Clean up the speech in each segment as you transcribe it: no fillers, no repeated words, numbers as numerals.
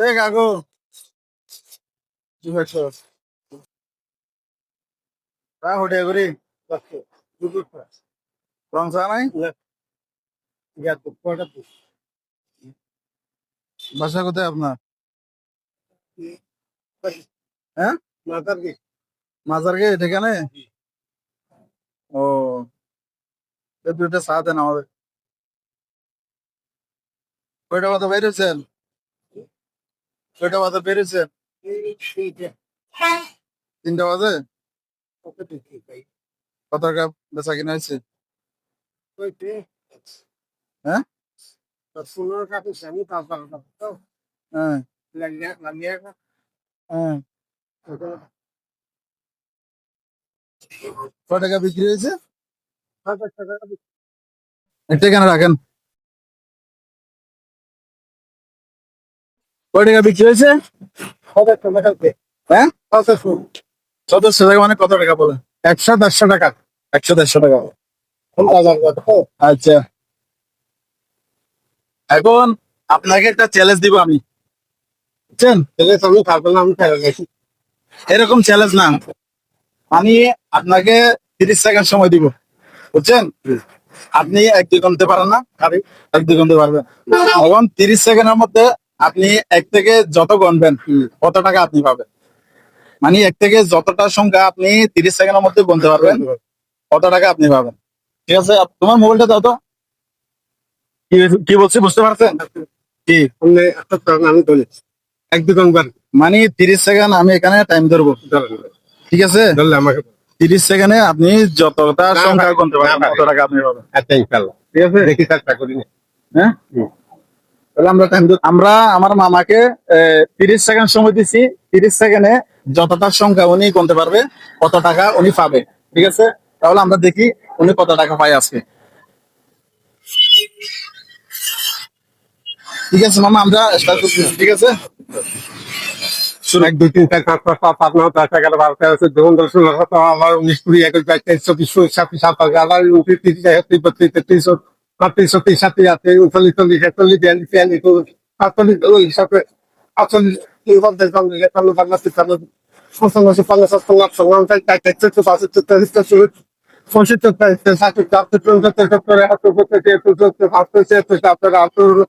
এ কাকু কি হচ্ছে? তা হোটে করি রং চা নাই। বাসা কোথায় আপনার? হ্যাঁ, মাজার গে এখানে। ও, এ দুইটা চা দেন আমাদের। কয়টা বাজে বেরিয়েছেন? কয়টা বাজে বেরিয়েছেন? 3টা বাজে। কত টাকা বেচা কিনা হয়েছে? হ্যাঁ, হ্যাঁ, হ্যাঁ। কয় টাকা বিক্রি হয়েছে? এটা এখানে রাখেন। কয় টাকা বিক্রি হয়েছে? হ্যাঁ, 1,700 টাকা মানে কত টাকা বলে? 100-150 টাকা। 100-150 টাকা। আচ্ছা, এখন আপনাকে একটা চ্যালেঞ্জ দিব আমি, বুঝছেন? আমি খাবো না, আমি খাই গেছি। এরকম চ্যালেঞ্জ না, আমি আপনাকে 30 সেকেন্ড সময় দিব, বুঝছেন? আপনি 1-2 গুনতে পারেন না? 1-2 গুনতে পারবেন। এখন 30 সেকেন্ডের মধ্যে আপনি 1 থেকে যত গুনবেন কত টাকা আপনি পাবেন। মানে 1 থেকে যতটা সংখ্যা আপনি 30 সেকেন্ডের মধ্যে গুনতে পারবেন কত টাকা আপনি পাবেন। ঠিক আছে, তোমার মোবাইলটা দাও তো। কি বলছি বুঝতে পারছেন? কি আমি বলি 1-2 বার মানে 30 সেকেন্ড আমি এখানে টাইম ধরবো, ঠিক আছে? ধরলে আমাকে 30 সেকেন্ডে আপনি যতটা সংখ্যা গুনতে পারবেন কত টাকা আপনি পাবেন। একটা ইনশাল্লাহ। ঠিক আছে, দেখি চেষ্টা করি না। হ্যাঁ। তাহলে আমরা আমার মামাকে 30 সেকেন্ড সময় দিচ্ছি। 30 সেকেন্ডে যতটা সংখ্যা উনি গুনতে পারবে কত টাকা উনি পাবে। ঠিক আছে, তাহলে আমরা দেখি উনি কত টাকা পায় আজকে। ঠিক আছে মামা, আমরা স্টার্ট করতেছি। ঠিক আছে, 1, 2, 3, 4, 5, 6, 7, 8, 9, 10, 11, 12, 13, 14, 15, 16, 17, 18, 19, 20, 21, 22, 23, 24, 25, 26, 27, 28, 29, 30, 31, 32, 33, 34, 36, 37, 38, 39, 40, 41, 42, 43, 44, 45, 46, 47, 48, 49, 50, 51, 55, 56, 57, 58, 59, 60, 61, 62, 63, 64, 65, 66, 67, 68, 69, 70, 71, 72, 73, 74, 75, 78, 79,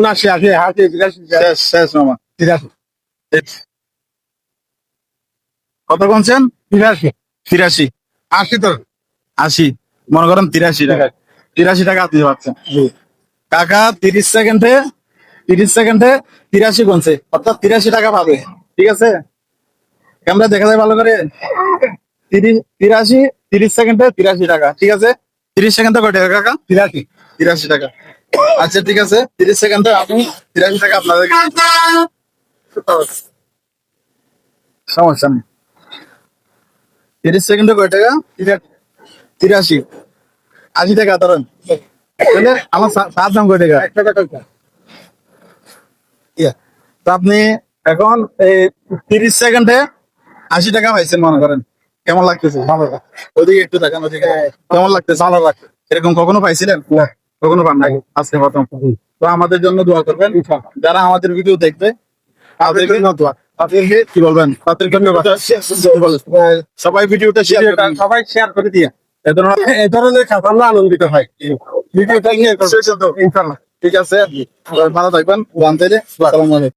80, 81, 82, শেষ শেষ মামা। 83, কত গুনছেন? 83, 83, 80 তো 80, মনে করেন 83 টাকা। 83 টাকা আপনি পাচ্ছেন। কাকা 30 সেকেন্ডে 83 গুনছে, অর্থাৎ 83 টাকা পাবে। ঠিক আছে, ক্যামেরা দেখা যায় ভালো করে। 30 সেকেন্ডে 83 টাকা। ঠিক আছে, 30 সেকেন্ডে কয় টাকা কাকা? 83, 83 টাকা। আচ্ছা ঠিক আছে, 30 সেকেন্ডে আমি 83 টাকা আপনাদেরকে সমস্যা নেই। 30 সেকেন্ডে কয় টাকা? 83, 80 টাকা ধরেন। তাহলে আমার সাত দাম কয় টাকা? 1 টাকা। ইয়া, তো আপনি এখন এই 30 সেকেন্ডে 80 টাকা পাইছেন মনে করেন, কেমন লাগতেছে? ভালো না। ওদিকে একটু দেখান, ওদিকে কেমন লাগতেছে? ভালো লাগছে। এরকম কখনো পাইছিলেন? না। কখনো পান নাই, আজকে প্রথম। তো আমাদের জন্য দোয়া করবেন, যারা আমাদের ভিডিও দেখবে তাদেরকে তাদেরকে কি বলবেন? তাদের ধন্যবাদ। সবাই ভিডিওটা সবাই শেয়ার করে দিয়ে ধরনের এই ধরনের কাজ আমরা আনন্দিত হয়। ভিডিওটা নিয়ে ইনশাল্লাহ। ইনশাল্লাহ। ঠিক আছে, ভালো থাকবেন। জানতে